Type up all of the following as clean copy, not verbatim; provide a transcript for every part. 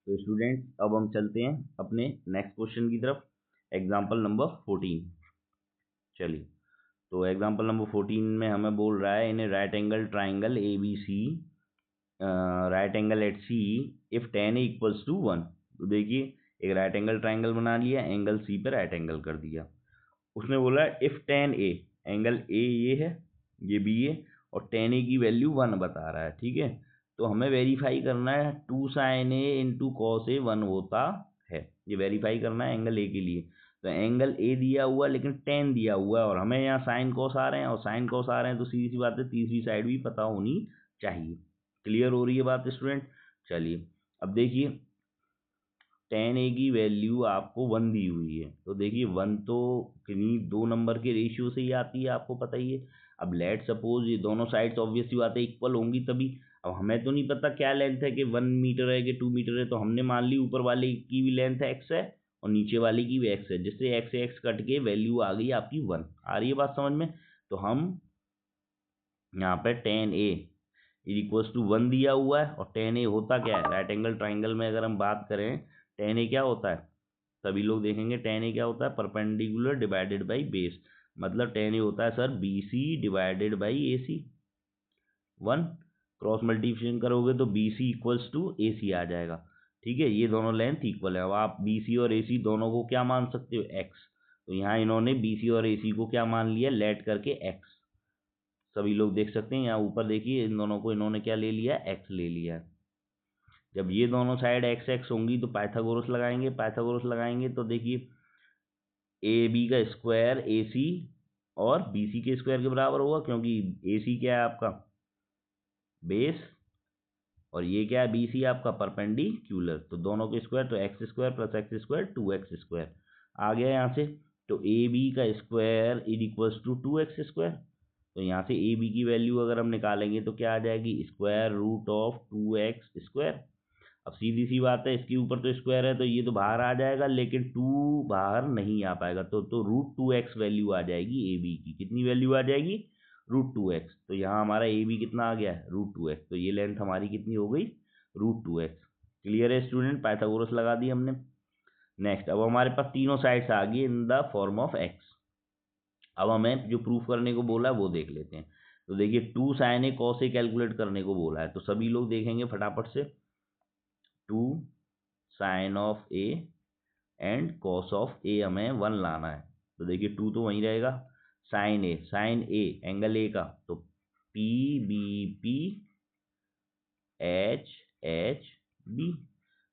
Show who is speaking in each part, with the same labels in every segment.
Speaker 1: तो स्टूडेंट्स अब हम चलते हैं अपने नेक्स्ट क्वेश्चन की तरफ, एग्जाम्पल नंबर 14। चलिए, तो एग्जाम्पल नंबर 14 में हमें बोल रहा है in right angle triangle A B C, right angle at C if tan A equals to 1। तो देखिए, एक राइट एंगल ट्राइंगल बना लिया, एंगल सी पे राइट एंगल कर दिया। उसने बोला इफ tan ए, एंगल ए ये है, ये बी है, और tan ए की वैल्यू 1 बता रहा है। ठीक है, तो हमें वेरीफाई करना है 2 sin A into cos A 1 होता है। ये वेरीफाई करना है एंगल ए के लिए। तो एंगल ए दिया हुआ है लेकिन tan दिया हुआ है, और हमें यहाँ साइन कॉस आ रहे हैं, और साइन कॉस आ रहे हैं, तो सीधी सी बात है तीसरी साइड भी पता होनी चाहिए। क्लियर हो रही है बात स्टूडेंट? चलिए, अब देखिए tan ए की वैल्यू आपको 1 दी हुई है, तो देखिए 1 तो किन्हीं दो नंबर के रेशियो से ही आती है, आपको पता ही है। अब लेट सपोज ये दोनों साइड्स ऑब्वियसली बात है इक्वल होंगी तभी। अब हमें तो नहीं पता क्या लेंथ है, कि 1 मीटर है कि 2 मीटर है, तो हमने मान ली ऊपर वाले की भी लेंथ x है और नीचे वाली की भी x है, जिससे x से x कट के वैल्यू आ गई आपकी 1। आ रही है बात समझ में? तो हम यहाँ पे tan ए इक्वल्स टू 1 दिया हुआ है, और tan ए होता क्या है राइट एंगल ट्राइंगल में अगर हम बात करें, tan ए क्या होता है, सभी लोग देखेंगे tan ए क्या होता है, परपेंडिकुलर डिवाइडेड बाई बेस। मतलब tan ए होता है sir BC divided by AC। 1 cross multiplication करोगे तो BC इक्वल्स टू AC आ जाएगा। ठीक है, ये दोनों लेंथ इक्वल है। अब आप BC और AC दोनों को क्या मान सकते हो, x। तो यहाँ इन्होंने BC और AC को क्या मान लिया, लेट करके x। सभी लोग देख सकते हैं यहाँ ऊपर देखिए, इन दोनों को इन्होंने क्या ले लिया, x ले लिया। जब ये दोनों साइड x x होंगी तो पाइथागोरस लगाएंगे, पाइथागोरस लगाएंगे तो देखिए ए बी का स्क्वायर AC और BC के स्क्वायर के बराबर होगा, क्योंकि AC क्या है आपका बेस, और ये क्या है BC आपका परपेंडिकुलर। तो दोनों के स्क्वायर, तो x square plus x square 2x square आ गया यहाँ से। तो AB का square is equals to 2x square. तो यहाँ से AB की वैल्यू अगर हम निकालेंगे तो क्या आ जाएगी, square root of 2x square. अब सीधी सी बात है, इसके ऊपर तो स्क्वायर है तो ये तो बाहर आ जाएगा, लेकिन 2 बाहर नहीं आ पाएगा, तो रूट 2x वैल्यू आ जाएगी AB की। कितनी वैल्यू आ जाएगी, रूट 2x। तो यहाँ हमारा AB कितना आ गया है, रूट 2x। तो ये लेंथ हमारी कितनी हो गई, रूट 2x। क्लियर है स्टूडेंट? पाइथागोरस लगा दी हमने। नेक्स्ट, अब हमारे पास तीनों साइड्स आ गई in the form of x। अब हमें जो प्रूफ करने को बोला है वो देख लेते हैं। तो देखिए 2 sin a cos a calculate करने को बोला है, तो सभी लोग देखेंगे फटाफट से। 2 sin of a and cos of a हमें 1 लाना है। तो देखिए 2 तो वहीं रहेगा, साइन ए एंगल ए का, तो PBP HHB।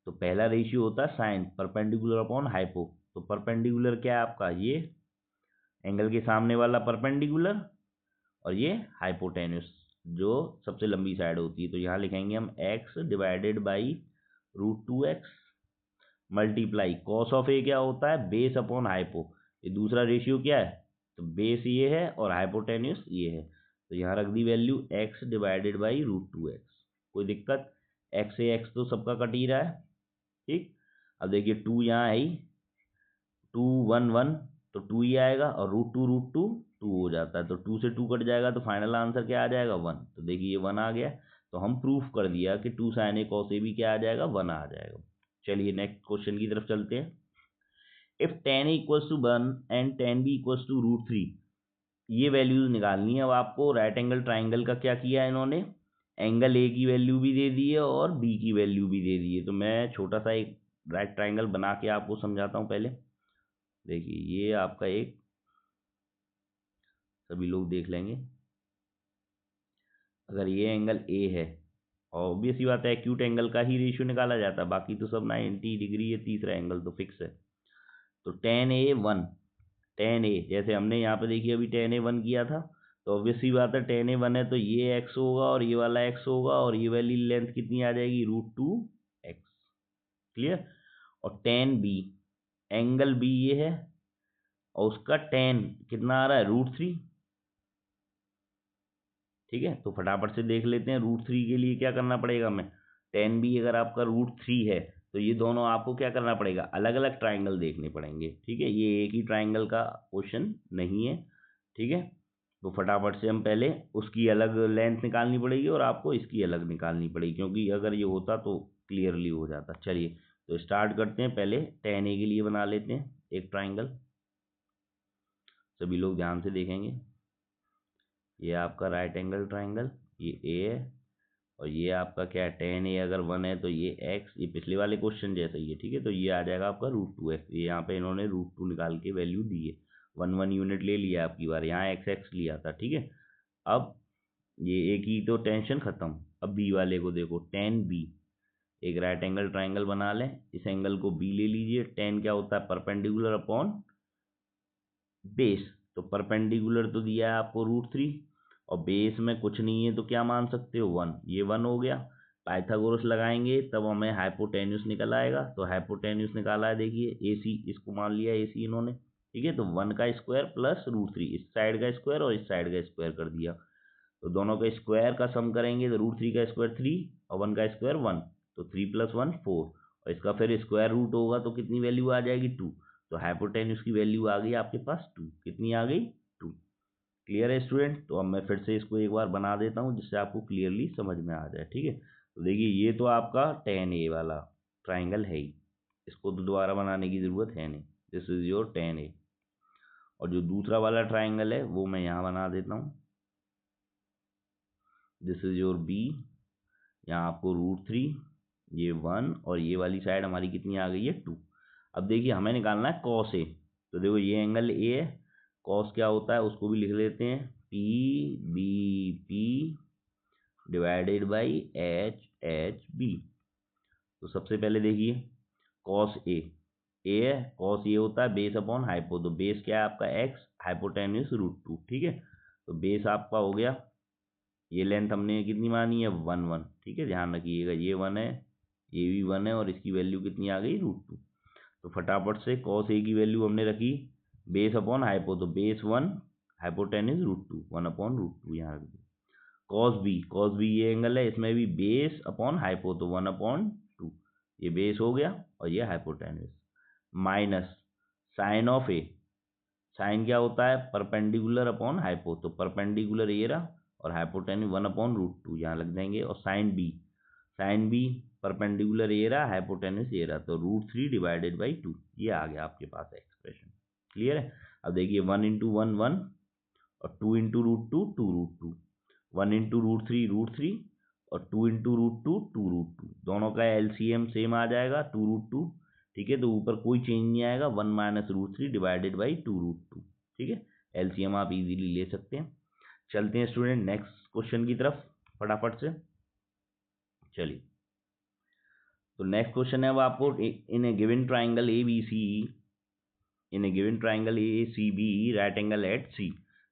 Speaker 1: तो पहला रेशियो होता है साइन परपेंडिकुलर अपॉन हाइपो। तो परपेंडिकुलर क्या है आपका, ये एंगल के सामने वाला परपेंडिकुलर, और ये हाइपोटेन्यूस जो सबसे लंबी साइड होती है। तो यहाँ लिखेंगे हम x divided by root 2x multiply cos of A क्या होता है, बेस अपॉन हाइपो। ये दूसरा रेशियो क्या है, तो बेस ये है और हाइपोटेन्यूस ये है। तो यहाँ रख दी value x divided by root 2x। कोई दिक्कत, x से x तो सबका कट ही रहा है। ठीक, अब देखिए 2 यहाँ है ही, 2 1 1, तो 2 ही आएगा, और रूट टू 2 हो जाता है, तो 2 से 2 कट जाएगा, तो फाइनल आंसर क्या आ जाएगा, 1। तो देखिए ये 1 आ गया। तो हम प्रूफ कर दिया कि 2 sin a cos a भी क्या आ जाएगा, 1 आ जाएगा। चलिए नेक्स्ट क्वेश्चन की तरफ चलते हैं। If tan a equals to 1 and tan b equals to root 3, ये वैल्यूज निकालनी है। अब आपको राइट एंगल ट्राइंगल का क्या किया है इन्होंने, एंगल ए की वैल्यू भी दे दी है और बी की वैल्यू भी दे दी है। तो मैं छोटा सा एक राइट ट्राइंगल बना के आपको समझाता हूँ पहले। देखिए ये आपका एक, सभी लोग देख लेंगे, अगर ये एंगल ए है, ऑब्वियस ही बात है एक्यूट एंगल का ही रेशियो निकाला जाता है, बाकी तो सब 90 डिग्री है, तीसरा एंगल तो फिक्स है। तो tan a 1, tan a जैसे हमने यहाँ पे देखिए अभी tan a 1 किया था, तो ऑब्वियस ही बात है tan a 1 है तो ये x होगा और ये वाला x होगा, और ये वाली लेंथ कितनी आ जाएगी, रूट 2x। क्लियर? और tan b, एंगल b ये है, और उसका tan कितना आ रहा है, रूट 3। ठीक है, तो फटाफट से देख लेते हैं। रूट 3 के लिए क्या करना पड़ेगा हमें, tan b अगर आपका रूट 3 है तो ये दोनों आपको क्या करना पड़ेगा, अलग अलग ट्राइंगल देखने पड़ेंगे। ठीक है, ये एक ही ट्राइंगल का क्वेश्चन नहीं है। ठीक है, तो फटाफट से हम पहले उसकी अलग लेंथ निकालनी पड़ेगी और आपको इसकी अलग निकालनी पड़ेगी, क्योंकि अगर ये होता तो क्लियरली हो जाता। चलिए तो स्टार्ट करते हैं। पहले tan a के लिए बना लेते हैं एक ट्राइंगल। सभी लोग ध्यान से देखेंगे। ये आपका राइट एंगल ट्राइंगल, ये a है, और ये आपका क्या है, tan a अगर 1 है तो ये x, ये पिछले वाले क्वेश्चन जैसा ही है, ठीक है। तो ये आ जाएगा आपका √2x। ये यहाँ पे इन्होंने √2 निकाल के वैल्यू दी है। 1 यूनिट ले लिया आपकी बार, यहाँ x लिया था, ठीक है। अब ये ए की तो टेंशन खत्म। अब बी वाले को देखो, tan b। एक राइट एंगल ट्राइंगल बना लें, इस एंगल को b ले लीजिए। tan क्या होता है, परपेंडिकुलर अपॉन बेस। तो परपेंडिकुलर तो दिया है आपको √3, और बेस में कुछ नहीं है तो क्या मान सकते हो, 1। ये 1 हो गया। पाइथागोरस लगाएंगे तब हमें हाइपोटेन्यूस निकल आएगा। तो हाइपोटेन्यूस निकाला है, देखिए AC, इसको मान लिया AC इन्होंने, ठीक है। तो 1 का स्क्वायर प्लस √3, इस साइड का स्क्वायर और इस साइड का स्क्वायर कर दिया। तो दोनों का स्क्वायर का सम करेंगे तो √3 का स्क्वायर 3 और 1 का स्क्वायर 1। तो 3 + 1 4, और इसका फिर स्क्वायर रूट होगा तो कितनी वैल्यू आ जाएगी, 2। तो हाइपोटेन्यूस की वैल्यू आ गई आपके पास 2। कितनी आ गई, 2। क्लियर है स्टूडेंट। तो अब मैं फिर से इसको एक बार बना देता हूँ जिससे आपको क्लियरली समझ में आ जाए, ठीक है। तो देखिए ये तो आपका tan a वाला ट्राइंगल है ही, इसको तो दोबारा बनाने की ज़रूरत है नहीं। This is your tan a। और जो दूसरा वाला ट्राइंगल है वो मैं यहाँ बना देता हूँ। This is your b। यहाँ आपको √3, ये 1, और ये वाली साइड हमारी कितनी आ गई है, 2। अब देखिए हमें निकालना है cos a। तो देखो ये एंगल a है, cos क्या होता है उसको भी लिख लेते हैं, PBP डिवाइडेड बाई HHB। तो सबसे पहले देखिए cos a है, cos ये होता है बेस अपॉन हाइपो। तो बेस क्या है आपका x, हाइपोटेन्यूस √2, ठीक है। तो बेस आपका हो गया, ये लेंथ हमने कितनी मानी है, 1 1, ठीक है। ध्यान रखिएगा ये 1 है, ये भी 1 है, और इसकी वैल्यू कितनी आ गई, √2। तो फटाफट से cos a की वैल्यू हमने रखी बेस अपॉन हाइपो। तो बेस 1, हाइपोटेन्यूस √2, 1/√2 यहाँ रख दी। cos b ये एंगल है, इसमें भी बेस अपॉन हाइपो, तो 1/2। ये बेस हो गया और ये hypotenuse. Minus sine of A. Sine क्या होता है, परपेंडिकुलर अपॉन हाइपो। तो परपेंडिकुलर ये रहा, और हाइपोटेन्यूस 1/√2 यहाँ लग देंगे। और साइन बी परपेंडिकुलर ये रहा, हाइपोटेन्यूस ये रहा। तो √3 डिवाइडेड बाई 2, ये आ गया आपके पास एक्सप्रेशन। क्लियर है। अब देखिए 1 × 1 1, और 2 × √2 2√2, 1 × √3 और 2 × √2 2√2। दोनों का LCM सेम आ जाएगा 2√2, ठीक है। तो ऊपर कोई चेंज नहीं आएगा, 1 - √3 डिवाइडेड बाई 2√2, ठीक है। LCM आप इजीली ले सकते हैं। चलते हैं स्टूडेंट नेक्स्ट क्वेश्चन की तरफ फटाफट से। चलिए तो नेक्स्ट क्वेश्चन है, अब आपको in a given triangle ACB right angle at C।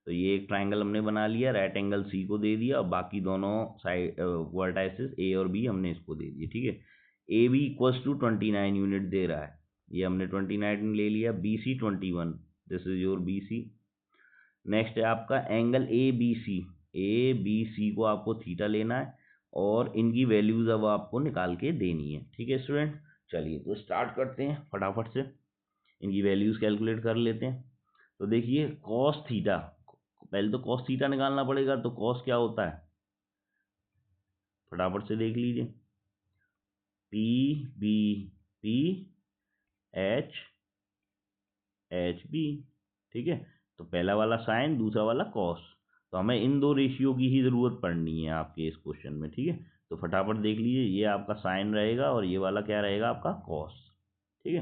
Speaker 1: तो ये एक ट्राइंगल हमने बना लिया, राइट एंगल C को दे दिया, और बाकी दोनों साइड वर्टाइसेस A और B हमने इसको दे दिए, ठीक है। AB = 29 यूनिट दे रहा है, ये हमने 29 ले लिया। BC 21, this is your BC। Next है आपका एंगल ABC को आपको थीटा लेना है, और इनकी वैल्यूज अब आपको निकाल के देनी है, ठीक है स्टूडेंट। चलिए तो स्टार्ट करते हैं फटाफट से, इनकी वैल्यूज कैलकुलेट कर लेते हैं। तो देखिए cos थीटा, पहले तो cos थीटा निकालना पड़ेगा। तो cos क्या होता है, फटाफट से देख लीजिए, PBP HHB, ठीक है। तो पहला वाला साइन, दूसरा वाला cos। तो हमें इन दो रेशियो की ही जरूरत पड़नी है आपके इस क्वेश्चन में, ठीक है। तो फटाफट देख लीजिए, ये आपका साइन रहेगा और ये वाला क्या रहेगा आपका cos, ठीक है।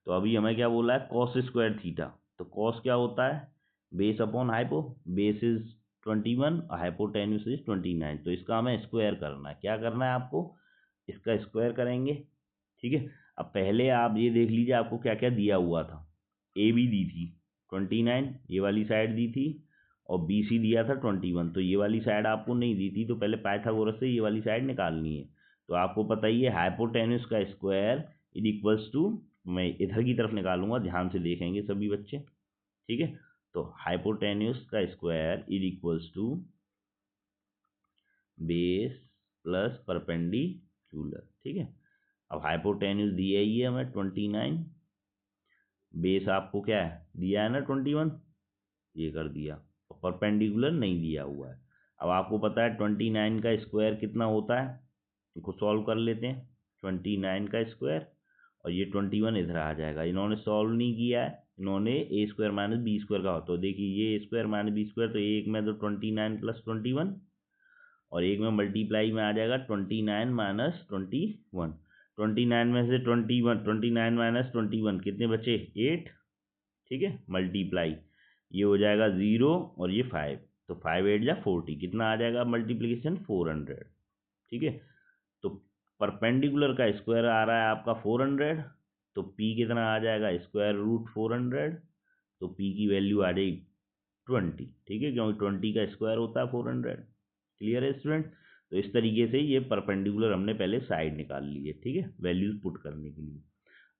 Speaker 1: तो अभी हमें क्या बोला है, cos² थीटा। तो cos क्या होता है, base upon hypo. Base is 21 और हाइपोटेन्यूस इज 29। तो इसका हमें स्क्वायर करना है। क्या करना है आपको, इसका स्क्वायर करेंगे, ठीक है। अब पहले आप ये देख लीजिए आपको क्या क्या दिया हुआ था। AB दी थी 29, ये वाली साइड दी थी, और BC दिया था 21। तो ये वाली साइड आपको नहीं दी थी, तो पहले पाइथागोरस से ये वाली साइड निकालनी है। तो आपको पता ही है हाइपोटेन्यूस का स्क्वायर इज टू, मैं इधर की तरफ निकालूंगा, ध्यान से देखेंगे सभी बच्चे, ठीक है। तो हाइपोटेन्यूस का square is to base plus perpendicular, ठीक है। अब हाइपोटेन्यूस दिया ही है हमें 29, बेस आपको क्या है दिया है ना 21, ये कर दिया, और परपेंडिकुलर नहीं दिया हुआ है। अब आपको पता है 29 का स्क्वायर कितना होता है, इसको सॉल्व कर लेते हैं। 29 का स्क्वायर और ये 21 इधर आ जाएगा। इन्होंने सॉल्व नहीं किया है, इन्होंने ए स्क्वायर माइनस बी स्क्वायर का, तो देखिए ये स्क्वायर माइनस बी स्क्वायर, तो एक में तो 29 प्लस 21 और एक में मल्टीप्लाई में आ जाएगा 29 माइनस 21। 29 में से 29 माइनस 21 कितने बचे 8, ठीक है, मल्टीप्लाई ये हो जाएगा 0 और ये 5, तो 5 8 जा 40, कितना आ जाएगा मल्टीप्लीकेशन 400, ठीक है। तो परपेंडिकुलर का स्क्वायर आ रहा है आपका 400, तो p कितना आ जाएगा स्क्वायर रूट 400, तो p की वैल्यू आ जाएगी 20, ठीक है, क्योंकि 20 का स्क्वायर होता है 400। क्लियर है स्टूडेंट। तो इस तरीके से ये परपेंडिकुलर हमने पहले साइड निकाल ली है, ठीक है, वैल्यूज पुट करने के लिए।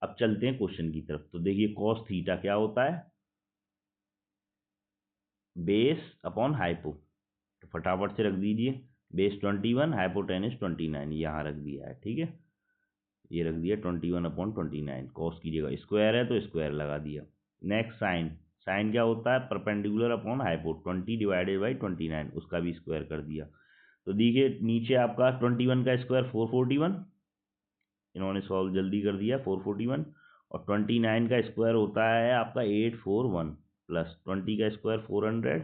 Speaker 1: अब चलते हैं क्वेश्चन की तरफ। तो देखिए कॉस थीटा क्या होता है, बेस अपॉन हाइपो, तो फटाफट से रख दीजिए, बेस 21 हाइपोटेनस 29 यहाँ रख दिया है, ठीक है, ये रख दिया 21 अपॉन 29, कॉस की जगह स्क्वायर है तो स्क्वायर लगा दिया। नेक्स्ट साइन, साइन क्या होता है perpendicular upon hypo, 20 divided by 29, उसका भी स्क्वायर कर दिया। तो देखिए नीचे आपका 21 का स्क्वायर 441, इन्होंने सॉल्व जल्दी कर दिया 441, और 29 का स्क्वायर होता है आपका 841 प्लस 20 का स्क्वायर 400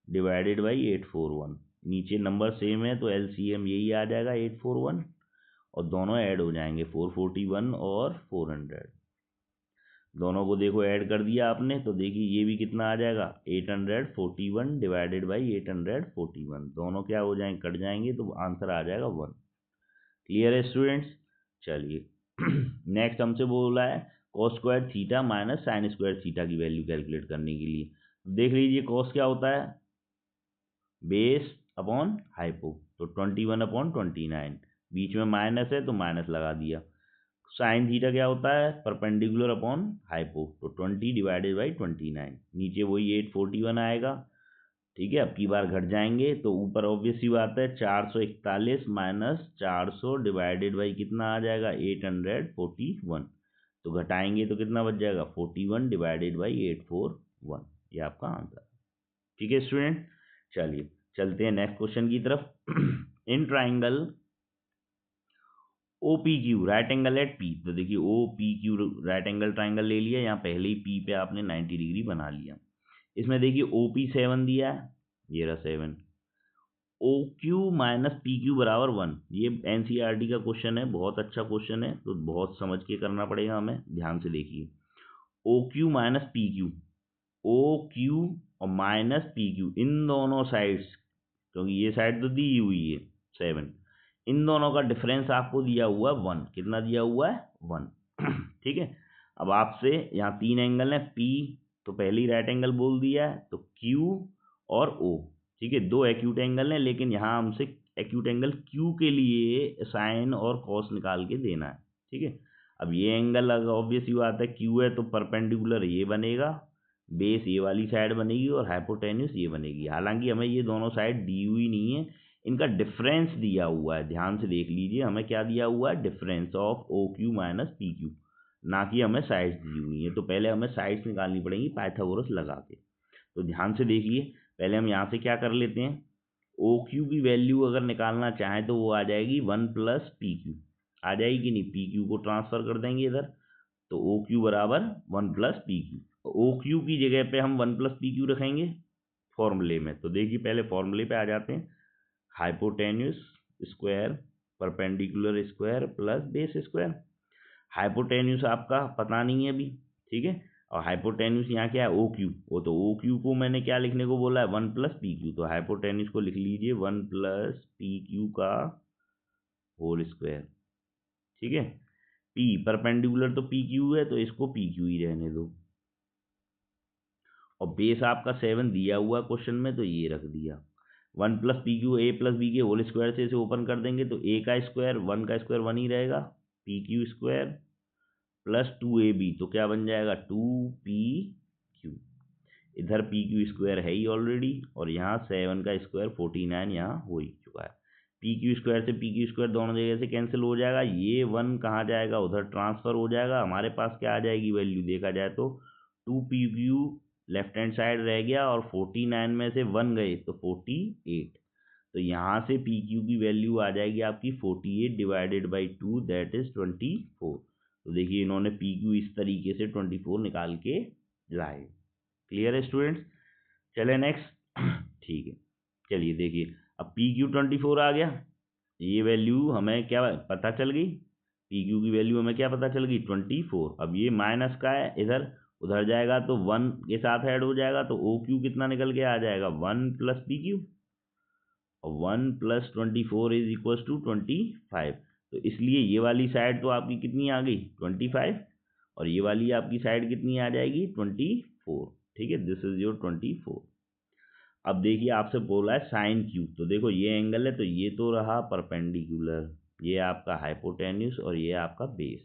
Speaker 1: डिवाइडेड बाई 841, नीचे नंबर सेम है तो एलसीएम यही आ जाएगा 841, और दोनों ऐड हो जाएंगे 441 और 400, दोनों को देखो ऐड कर दिया आपने, तो देखिए ये भी कितना आ जाएगा 841 डिवाइडेड बाई 841, दोनों क्या हो जाएंगे कट जाएंगे, तो आंसर आ जाएगा 1। क्लियर है स्टूडेंट्स। चलिए नेक्स्ट हमसे बोला है cos square theta minus sine square theta की वैल्यू कैलकुलेट करने के लिए। देख लीजिए कॉस क्या होता है बेस अपॉन हाइपो, तो 21 अपॉन 29, बीच में माइनस है तो माइनस लगा दिया। साइन थीटा क्या होता है परपेंडिकुलर अपॉन हाइपो, तो 20 डिवाइडेड बाई 29, नीचे वही 841 आएगा, ठीक है। अब की बार घट जाएंगे तो ऊपर ऑब्वियस ही बात है 441 माइनस 400 डिवाइडेड बाई कितना आ जाएगा 841, तो घटाएंगे तो कितना बच जाएगा 41 डिवाइडेड बाई 841, ये आपका आंसर, ठीक है स्टूडेंट। चलिए चलते हैं नेक्स्ट क्वेश्चन की तरफ। In triangle O P Q right angle at P, तो देखिए O P Q right angle triangle ले लिया, यहाँ पहले ही पी पे आपने 90 डिग्री बना लिया। इसमें देखिए ओ पी 7 दिया है, ये रहा 7, O Q minus P Q बराबर 1, ये एनसीईआरटी का क्वेश्चन है, बहुत अच्छा क्वेश्चन है, तो बहुत समझ के करना पड़ेगा हमें, ध्यान से देखिए। O Q minus P Q, O Q और माइनस पी क्यू, इन दोनों साइड्स, क्योंकि ये साइड तो दी हुई है 7, इन दोनों का डिफरेंस आपको दिया हुआ है 1, कितना दिया हुआ है 1। ठीक है। अब आपसे यहाँ 3 एंगल है पी, तो पहले ही राइट एंगल बोल दिया है, तो क्यू और ओ, ठीक है, 2 एक्यूट एंगल है, लेकिन यहाँ हमसे एक्यूट एंगल क्यू के लिए साइन और कॉस निकाल के देना है, ठीक है। अब ये एंगल अगर ऑब्वियस ही बात है क्यू है तो परपेंडिकुलर ये बनेगा, बेस ये वाली साइड बनेगी और हाइपोटेन्यूस ये बनेगी। हालांकि हमें ये दोनों साइड दी हुई नहीं है, इनका डिफरेंस दिया हुआ है, ध्यान से देख लीजिए, हमें क्या दिया हुआ है difference of O Q minus P Q, ना कि हमें साइड्स दी हुई है। तो पहले हमें साइड्स निकालनी पड़ेंगी पाइथागोरस लगा के। तो ध्यान से देखिए, पहले हम यहाँ से क्या कर लेते हैं, ओ क्यू की वैल्यू अगर निकालना चाहें तो वो आ जाएगी 1 प्लस पी क्यू, आ जाएगी नहीं, पी क्यू को ट्रांसफर कर देंगे इधर, तो ओ क्यू बराबर 1 plus P Q, O Q की जगह पे हम 1 प्लस पी क्यू रखेंगे फॉर्मूले में। तो देखिए पहले फॉर्मूले पे आ जाते हैं, hypotenuse square perpendicular square plus base square. Hypotenuse आपका पता नहीं है अभी, ठीक है, और हाइपोटेन्यूस यहाँ क्या है ओ क्यू, वो तो ओ क्यू को मैंने क्या लिखने को बोला है 1 प्लस पी क्यू, तो हाइपोटेन्यूस को लिख लीजिए 1 प्लस पी क्यू का होल स्क्वायर, ठीक है। पी परपेंडिकुलर तो पी क्यू है तो इसको पी क्यू ही रहने दो, और बेस आपका 7 दिया हुआ क्वेश्चन में तो ये रख दिया, 1 plus P Q A plus B के होल स्क्वायर से इसे ओपन कर देंगे तो ए का स्क्वायर 1 का स्क्वायर 1 ही रहेगा, P Q square plus 2ab, तो क्या बन जाएगा 2pq, इधर पी क्यू स्क्वायर है ही ऑलरेडी, और यहाँ 7 का स्क्वायर 49 यहाँ हो ही चुका है, पी क्यू स्क्वायर से पी क्यू स्क्वायर दोनों जगह से कैंसिल हो जाएगा, ये 1 कहाँ जाएगा उधर ट्रांसफर हो जाएगा, हमारे पास क्या आ जाएगी वैल्यू देखा जाए तो 2pq लेफ्ट हैंड साइड रह गया, और 49 में से 1 गए तो 48, तो यहाँ से पी क्यू की वैल्यू आ जाएगी आपकी 48 डिवाइडेड बाई 2 दैट इज 24। तो देखिए इन्होंने पी क्यू इस तरीके से 24 निकाल के लाए। क्लियर है स्टूडेंट्स? चले नेक्स्ट। ठीक है, चलिए देखिए अब पी क्यू 24 आ गया, ये वैल्यू हमें क्या पता चल गई, पी क्यू की वैल्यू हमें क्या पता चल गई 24। अब ये माइनस का है, इधर उधर जाएगा तो 1 के साथ ऐड हो जाएगा, तो ओ क्यू कितना निकल के आ जाएगा 1 प्लस पी क्यू, और 1 प्लस 24 इज इक्वल टू 25। तो इसलिए ये वाली साइड तो आपकी कितनी आ गई 25, और ये वाली आपकी साइड कितनी आ जाएगी 24। ठीक है, दिस इज योर 24। अब देखिए आपसे बोला है साइन क्यू, तो देखो ये एंगल है तो ये तो रहा परपेंडिकुलर, ये आपका हाइपोटेन्यूस और ये आपका बेस।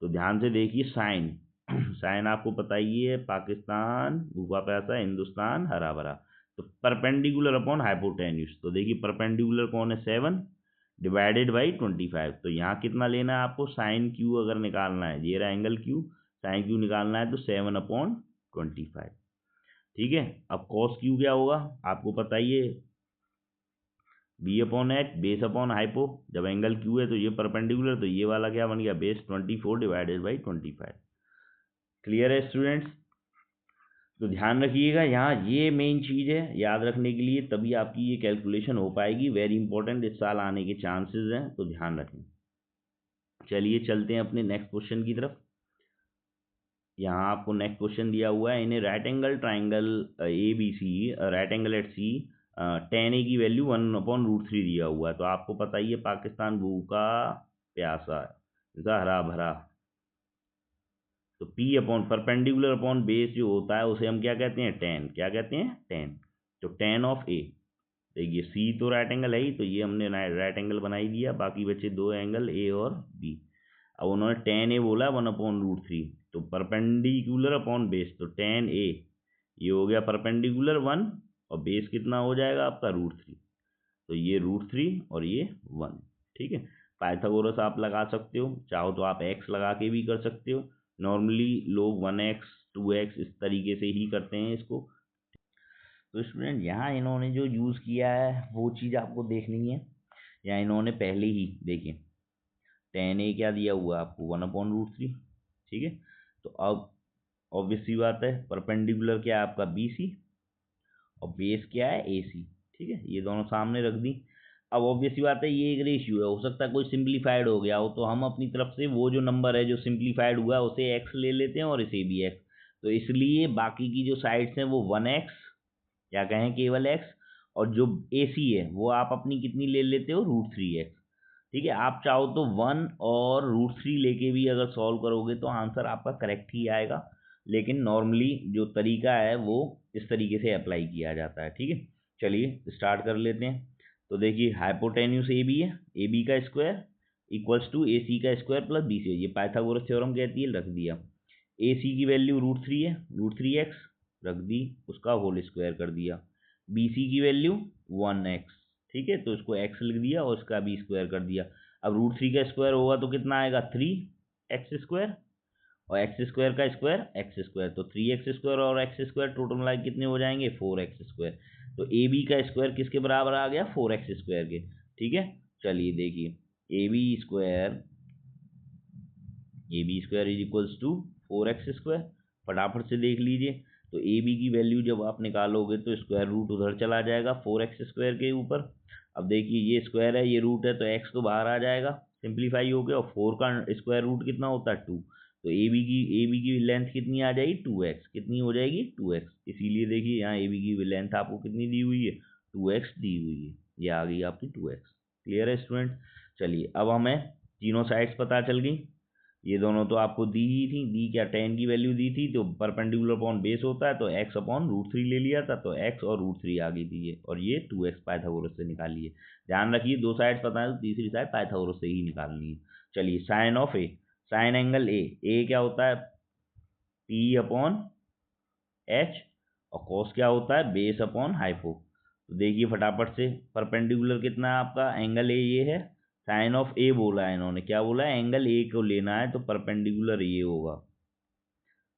Speaker 1: तो ध्यान से देखिए साइन साइन आपको पता ही है, पाकिस्तान भूखा प्यासा हिंदुस्तान हरा भरा। तो परपेंडिकुलर अपॉन हाइपोटेन्यूस, तो देखिए परपेंडिकुलर कौन है 7 डिवाइडेड बाई 25। तो यहाँ कितना लेना है आपको साइन क्यू अगर निकालना है, ये रहा एंगल क्यू, साइन क्यू निकालना है तो 7/25। ठीक है, अब कॉस क्यू क्या होगा आपको पता ही है, B upon H base upon hypo, जब एंगल क्यू है तो ये परपेंडिकुलर, तो ये वाला क्या बन गया बेस 24 डिवाइडेड बाई 25। क्लियर है स्टूडेंट्स? तो ध्यान रखिएगा यहाँ ये मेन चीज़ है याद रखने के लिए, तभी आपकी ये कैलकुलेशन हो पाएगी। वेरी इंपॉर्टेंट, इस साल आने के चांसेस हैं, तो ध्यान रखें। चलिए चलते हैं अपने नेक्स्ट क्वेश्चन की तरफ। यहाँ आपको नेक्स्ट क्वेश्चन दिया हुआ है, इन्हें right angle triangle A B C, right angle at C, tan a की वैल्यू 1/√3 दिया हुआ है। तो आपको पता ही है पाकिस्तान भूखा प्यासा इसका हरा भरा, तो P upon perpendicular upon base जो होता है उसे हम क्या कहते हैं tan, क्या कहते हैं tan। तो tan ऑफ A, देखिए C तो राइट एंगल है ही, तो ये हमने राइट एंगल बना ही दिया, बाकी बचे दो एंगल A और B। अब उन्होंने tan A बोला 1/√3, तो परपेंडिकुलर अपॉन बेस, तो tan A ये हो गया परपेंडिकुलर 1, और बेस कितना हो जाएगा आपका √3, तो ये √3 और ये 1। ठीक है, पाइथागोरस आप लगा सकते हो, चाहो तो आप x लगा के भी कर सकते हो, नॉर्मली लोग 1x 2x इस तरीके से ही करते हैं इसको। तो स्टूडेंट यहाँ इन्होंने जो यूज़ किया है वो चीज़ आपको देखनी है। यहाँ इन्होंने पहले ही देखिए tan a क्या दिया हुआ है आपको 1/√3। ठीक है, तो अब ऑब्वियस सी बात है परपेंडिकुलर क्या है आपका BC और बेस क्या है AC। ठीक है, ये दोनों सामने रख दी। अब ऑब्वियस सी बात है ये एक रेशियो है, हो सकता है कोई सिंप्लीफाइड हो गया हो, तो हम अपनी तरफ से वो जो नंबर है जो सिंप्लीफाइड हुआ है उसे x ले लेते हैं और इसे भी x। तो इसलिए बाकी की जो साइड्स हैं वो 1x या कहें केवल x, और जो AC है वो आप अपनी कितनी ले लेते हो √3x। ठीक है, आप चाहो तो 1 और √3 लेके भी अगर सॉल्व करोगे तो आंसर आपका करेक्ट ही आएगा, लेकिन नॉर्मली जो तरीका है वो इस तरीके से अप्लाई किया जाता है। ठीक है, चलिए स्टार्ट कर लेते हैं। तो देखिए हाइपोटेन्यूस ए बी है, ए बी का square equals to A C का स्क्वायर प्लस बी सी, ये पाइथागोरस थ्योरम कहती है, रख दिया। ए सी की वैल्यू √3 है, √3x रख दी, उसका होल स्क्वायर कर दिया। बी सी की वैल्यू 1x, ठीक है, तो इसको x लिख दिया और इसका भी स्क्वायर कर दिया। अब √3 का स्क्वायर होगा तो कितना आएगा 3x², और x² का स्क्वायर x², तो 3x² और x² टोटल मिला कितने हो जाएंगे 4x²। तो ए बी का स्क्वायर किसके बराबर आ गया 4x² के। ठीक है, चलिए देखिए A B square is equals to 4x², फटाफट से देख लीजिए। तो ए बी की वैल्यू जब आप निकालोगे तो स्क्वायर रूट उधर चला जाएगा 4x² के ऊपर। अब देखिए ये स्क्वायर है ये रूट है, तो x तो बाहर आ जाएगा सिंप्लीफाई हो गया, और 4 का स्क्वायर रूट कितना होता है 2, तो ए बी की लेंथ कितनी आ जाएगी 2x, कितनी हो जाएगी 2x। इसीलिए देखिए यहाँ ए बी की लेंथ आपको कितनी दी हुई है 2x दी हुई है, ये आ गई आपकी 2x। क्लियर है स्टूडेंट? चलिए अब हमें तीनों साइड्स पता चल गई, ये दोनों तो आपको दी ही थी, दी क्या tan की वैल्यू दी थी, तो परपेंडिकुलर अपॉन बेस होता है तो x/√3 ले लिया था, तो x और √3 आ गई थी ये, और ये 2x पाइथागोरस से निकालिए। ध्यान रखिए दो साइड्स पता है तो तीसरी साइड पाइथागोरस से ही निकालनी है। चलिए sine of A, sine angle A क्या होता है P/H, और कॉस क्या होता है बेस अपॉन हाइपो। तो देखिए फटाफट से परपेंडिकुलर कितना है आपका एंगल ए ये है, साइन ऑफ ए बोला है इन्होंने, क्या बोला है एंगल ए को लेना है, तो परपेंडिकुलर ये होगा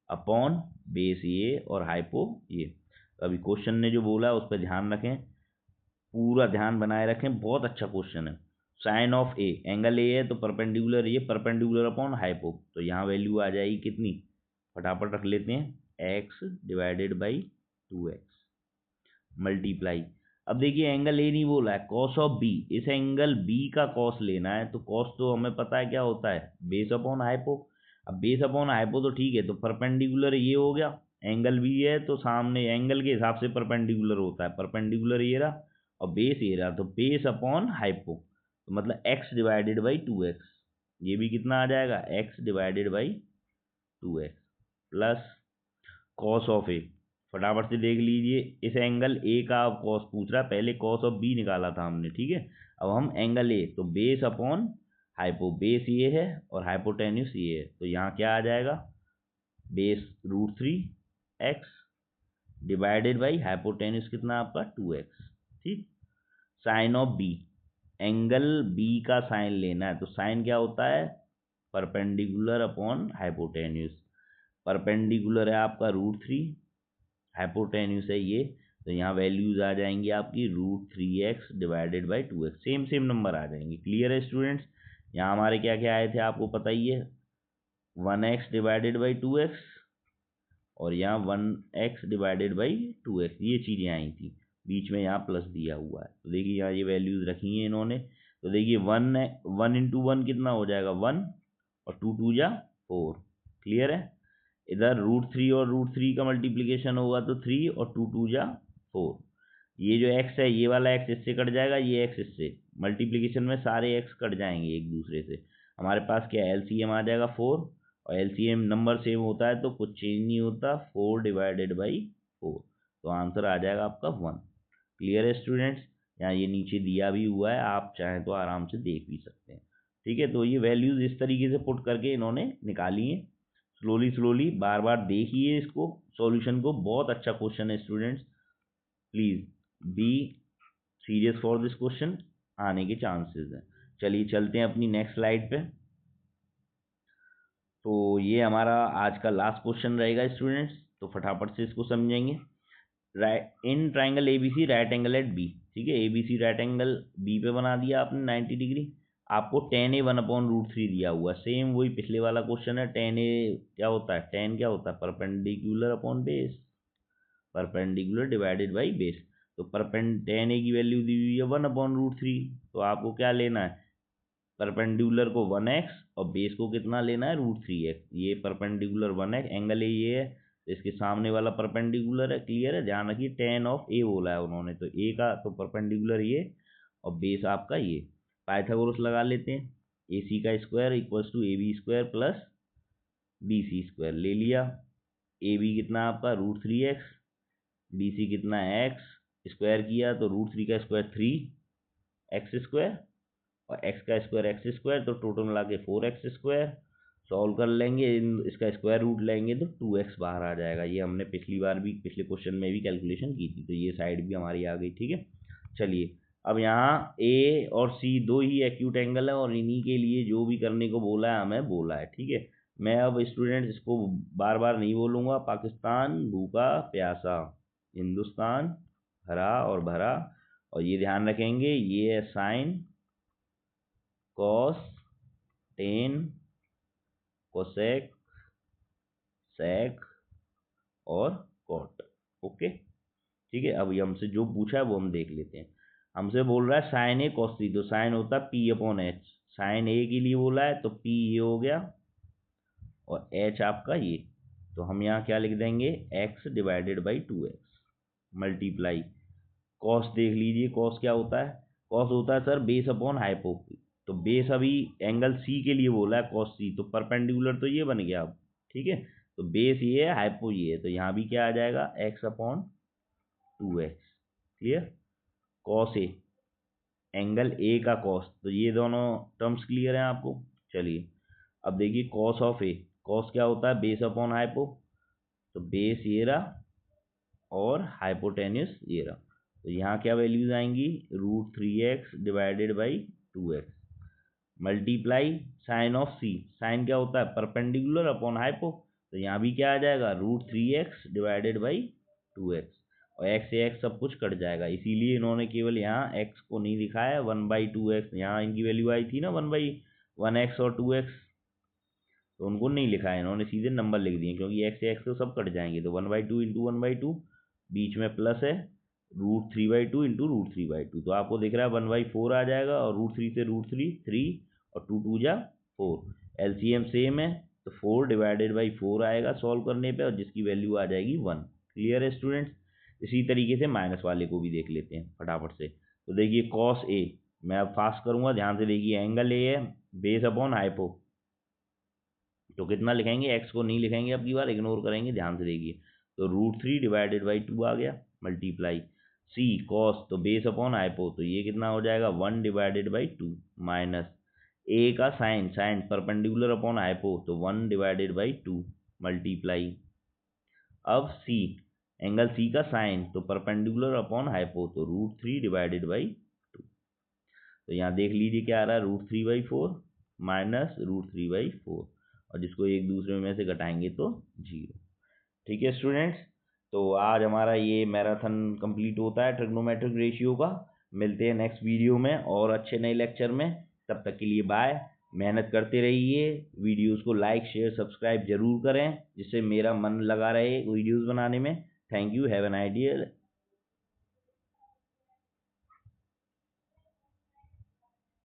Speaker 1: अपॉन बेस ये और हाइपो ये। तो अभी क्वेश्चन ने जो बोला उस पर ध्यान रखें, पूरा ध्यान बनाए रखें, बहुत अच्छा क्वेश्चन है। Sine of A, angle A है तो परपेंडिकुलर ये परपेंडिकुलर अपॉन हाइपो, तो यहाँ वैल्यू आ जाएगी कितनी, फटाफट रख लेते हैं, x divided by 2x multiply. अब देखिए एंगल ए नहीं बोला है, कॉस ऑफ बी, इस एंगल बी का कॉस लेना है, तो कॉस तो हमें पता है क्या होता है, बेस अपॉन हाइपो। अब बेस अपॉन हाइपो तो ठीक है, तो परपेंडिकुलर ये हो गया, एंगल बी है तो सामने एंगल के हिसाब से परपेंडिकुलर होता है, परपेंडिकुलर ये रहा और बेस ये रहा, तो बेस अपॉन हाइपो, तो मतलब एक्स डिवाइडेड बाई 2x, ये भी कितना आ जाएगा, x divided by 2x plus cos of A, फटाफट से देख लीजिए, इस एंगल ए का अब कॉस पूछ रहा है, पहले कॉस ऑफ बी निकाला था हमने, ठीक है। अब हम एंगल ए, तो बेस अपॉन हाइपो, बेस ये है और हाइपोटेन्यूस ये है, तो यहाँ क्या आ जाएगा, base √3x divided by hypotenuse कितना आपका 2x, ठीक। Sine of B, angle B का साइन लेना है, तो साइन क्या होता है, परपेंडिकुलर अपॉन हाइपोटेन्यूस, परपेंडिकुलर है आपका √3, हाइपोटेन्यूस है ये, तो यहाँ वैल्यूज आ जाएंगी आपकी √3x divided by 2x, same same number आ जाएंगे। क्लियर है स्टूडेंट्स, यहाँ हमारे क्या क्या आए थे आपको पता ही है, 1x डिवाइडेड बाई 2x और यहाँ 1x डिवाइडेड बाई 2x, ये चीज़ें आई थी, बीच में यहाँ प्लस दिया हुआ है, तो देखिए यहाँ ये वैल्यूज रखी हैं इन्होंने, तो देखिए 1 इंटू 1 कितना हो जाएगा 1 और 2 2 जा 4। क्लियर है, इधर √3 और √3 का मल्टीप्लीकेशन होगा तो 3 और 2 2 जा 4, ये जो x है ये वाला x इससे कट जाएगा, ये x इससे, मल्टीप्लीकेशन में सारे x कट जाएंगे एक दूसरे से, हमारे पास क्या एलसीएम आ जाएगा 4, और एलसीएम नंबर सेम होता है तो कुछ चेंज नहीं होता, 4 डिवाइडेड बाई 4, तो आंसर आ जाएगा आपका 1। क्लियर है स्टूडेंट्स, यहाँ ये नीचे दिया भी हुआ है, आप चाहें तो आराम से देख भी सकते हैं, ठीक है। तो ये वैल्यूज इस तरीके से पुट करके इन्होंने निकाली हैं, स्लोली स्लोली बार बार देखिए इसको, सॉल्यूशन को, बहुत अच्छा क्वेश्चन है students, please be serious for this question, आने के चांसेस हैं। चलिए चलते हैं अपनी नेक्स्ट स्लाइड पे। तो ये हमारा आज का लास्ट क्वेश्चन रहेगा स्टूडेंट्स, तो फटाफट से इसको समझेंगे। Right, in triangle ABC right angle at B, ठीक है, एबीसी राइट एंगल बी पे बना दिया आपने 90 डिग्री, आपको tan a 1/√3 दिया हुआ, सेम वही पिछले वाला क्वेश्चन है, tan a क्या होता है, tan क्या होता है, perpendicular upon base, perpendicular divided by base, तो tan a की वैल्यू दी हुई है 1/√3, तो आपको क्या लेना है, परपेंडिकुलर को 1x और बेस को कितना लेना है √3x, ये परपेंडिकुलर 1x, एंगल ए ये है, तो इसके सामने वाला परपेंडिकुलर है। क्लियर है, ध्यान रखिए tan ऑफ ए बोला है उन्होंने, तो ए का तो परपेंडिकुलर ये और बेस आपका ये, पाइथागोरस लगा लेते हैं, ए सी का square equals to A B square plus B C square ले लिया, ए बी कितना आपका √3x, बी सी कितना x स्क्वायर किया तो √3 का स्क्वायर 3x स्क्वायर और x का स्क्वायर x स्क्वायर, तो टोटल मिला के 4x स्क्वायर, सॉल्व कर लेंगे, इसका स्क्वायर रूट लेंगे तो 2x बाहर आ जाएगा, ये हमने पिछली बार भी पिछले क्वेश्चन में भी कैलकुलेशन की थी, तो ये साइड भी हमारी आ गई, ठीक है। चलिए अब यहाँ ए और सी दो ही एक्यूट एंगल है और इन्हीं के लिए जो भी करने को बोला है हमें बोला है, ठीक है। मैं अब स्टूडेंट्स इसको बार बार नहीं बोलूँगा, पाकिस्तान भूखा प्यासा, हिंदुस्तान हरा और भरा, और ये ध्यान रखेंगे ये है साइन, कॉस, टेन, कोसेक, सेक और कॉट, ओके, ठीक है। अब ये हमसे जो पूछा है वो हम देख लेते हैं, हमसे बोल रहा है साइन ए कॉस सी, तो साइन होता है पी अपॉन एच, साइन ए के लिए बोला है तो पी ये हो गया और एच आपका ये, तो हम यहाँ क्या लिख देंगे, x divided by 2x multiply, cos देख लीजिए, कॉस क्या होता है, कॉस होता है सर बेस अपॉन हाइपो, तो बेस अभी एंगल सी के लिए बोला है कॉस सी, तो परपेंडिकुलर तो ये बन गया अब, ठीक है, तो बेस ये है हाइपो ये है, तो यहाँ भी क्या आ जाएगा x upon 2x। Clear, cos A, angle ए का कॉस, तो ये दोनों टर्म्स क्लियर हैं आपको। चलिए अब देखिए कॉस ऑफ ए, कॉस क्या होता है बेस अपॉन हाइपो, तो बेस ये रहा और हाइपोटेन्यूस ये रहा, तो यहाँ क्या वैल्यूज आएंगी, √3x divided by 2x multiply sine of C, sine क्या होता है परपेंडिकुलर अपॉन हाइपो, तो यहाँ भी क्या आ जाएगा √3x डिवाइडेड बाई 2x और x से x सब कुछ कट जाएगा, इसीलिए इन्होंने केवल यहाँ x को नहीं दिखाया, 1/2x यहाँ इनकी वैल्यू आई थी ना 1/1x और 2x, तो उनको नहीं लिखा है इन्होंने, सीधे नंबर लिख दिए, क्योंकि x से x तो सब कट जाएंगे। तो 1/2 इंटू 1/2, बीच में प्लस है, √3/2 इंटू √3/2, तो आपको दिख रहा है 1/4 आ जाएगा, और √3 से √3 3 और 2 2 जा 4, एलसीएम सेम है, तो 4/4 आएगा सॉल्व करने पे, और जिसकी वैल्यू आ जाएगी 1। क्लियर है स्टूडेंट्स? इसी तरीके से माइनस वाले को भी देख लेते हैं फटाफट से। तो देखिए cos A, मैं अब फास्ट करूंगा, ध्यान से देखिए, एंगल A है, बेस अपॉन हाइपो, तो कितना लिखेंगे, x को नहीं लिखेंगे अब की बार, इग्नोर करेंगे, ध्यान से देखिए, तो √3/2 आ गया, मल्टीप्लाई c cos, तो बेस अपॉन हाइपो, तो ये कितना हो जाएगा 1/2, माइनस a का sine, sine perpendicular upon hypo, तो 1/2, मल्टीप्लाई, अब c एंगल c का साइन, तो परपेंडिकुलर अपॉन हाइपो, तो √3/2, तो यहाँ देख लीजिए क्या आ रहा है, √3/4 माइनस √3/4, और जिसको एक दूसरे में से घटाएंगे तो 0। ठीक है स्टूडेंट्स, तो आज हमारा ये मैराथन कंप्लीट होता है ट्रिग्नोमेट्रिक रेशियो का। मिलते हैं नेक्स्ट वीडियो में और अच्छे नए लेक्चर में, तब तक के लिए बाय। मेहनत करते रहिए, वीडियोस को लाइक शेयर सब्सक्राइब जरूर करें, जिससे मेरा मन लगा रहे वीडियोस बनाने में। Thank you, have an idea.